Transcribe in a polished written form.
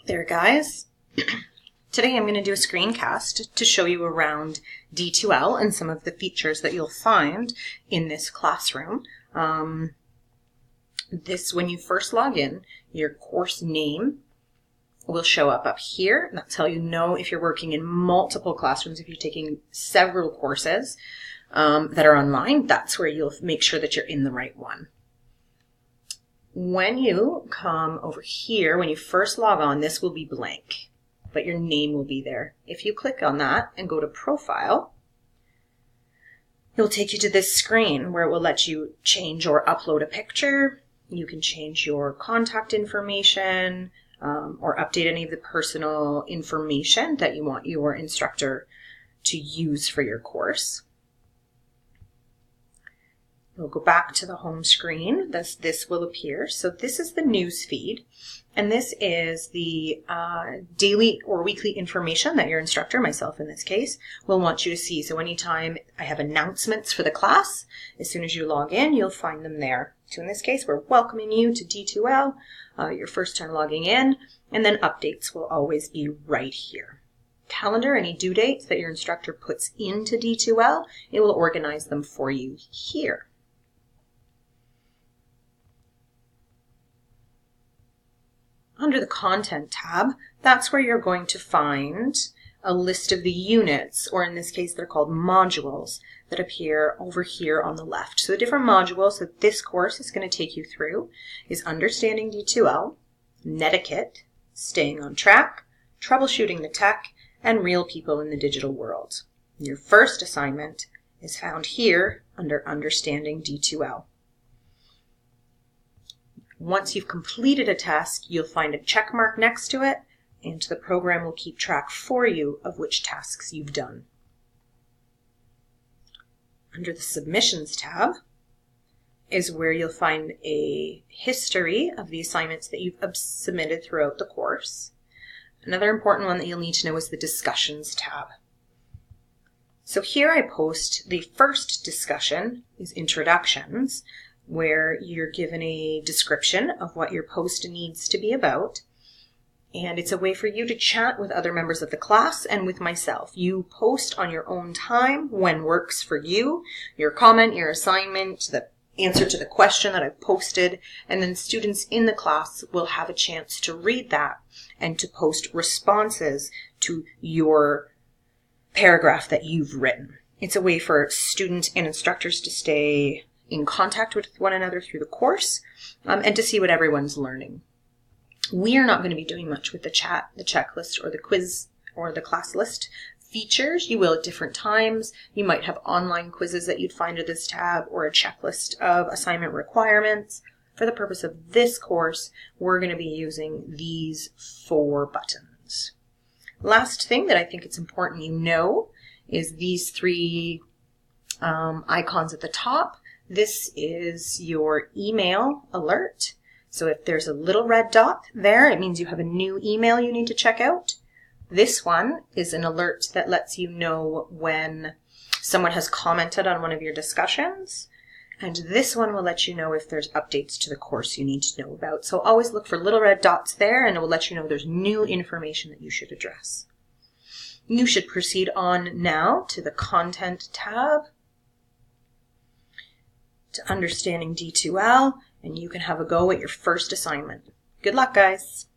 There, guys. Today I'm going to do a screencast to show you around D2L and some of the features that you'll find in this classroom. When you first log in, your course name will show up here. That's how you know if you're working in multiple classrooms, if you're taking several courses that are online. That's where you'll make sure that you're in the right one. When you come over here, when you first log on, this will be blank, but your name will be there. If you click on that and go to Profile, it'll take you to this screen where it will let you change or upload a picture. You can change your contact information or update any of the personal information that you want your instructor to use for your course. We'll go back to the home screen. This will appear. So this is the news feed, and this is the daily or weekly information that your instructor, myself in this case, will want you to see. So anytime I have announcements for the class, as soon as you log in, you'll find them there. So in this case, we're welcoming you to D2L, your first time logging in, and then updates will always be right here. Calendar, any due dates that your instructor puts into D2L, it will organize them for you here. Under the Content tab, that's where you're going to find a list of the units, or in this case they're called modules, that appear over here on the left. So the different modules that this course is going to take you through is Understanding D2L, Netiquette, Staying on Track, Troubleshooting the Tech, and Real People in the Digital World. Your first assignment is found here under Understanding D2L. Once you've completed a task, you'll find a check mark next to it, and the program will keep track for you of which tasks you've done. Under the Submissions tab is where you'll find a history of the assignments that you've submitted throughout the course. Another important one that you'll need to know is the Discussions tab. So here I post the first discussion, is Introductions, where you're given a description of what your post needs to be about. And it's a way for you to chat with other members of the class and with myself. You post on your own time when works for you, your comment, your assignment, the answer to the question that I've posted, and then students in the class will have a chance to read that and to post responses to your paragraph that you've written. It's a way for students and instructors to stay in contact with one another through the course and to see what everyone's learning. We are not going to be doing much with the chat, the checklist, or the quiz, or the class list features. You will at different times. You might have online quizzes that you'd find at this tab, or a checklist of assignment requirements. For the purpose of this course, we're going to be using these 4 buttons. Last thing that I think it's important you know is these 3 icons at the top. This is your email alert. So if there's a little red dot there, it means you have a new email you need to check out. This one is an alert that lets you know when someone has commented on one of your discussions. And this one will let you know if there's updates to the course you need to know about. So always look for little red dots there, and it will let you know there's new information that you should address. You should proceed on now to the Content tab, to Understanding D2L, and you can have a go at your first assignment. Good luck, guys.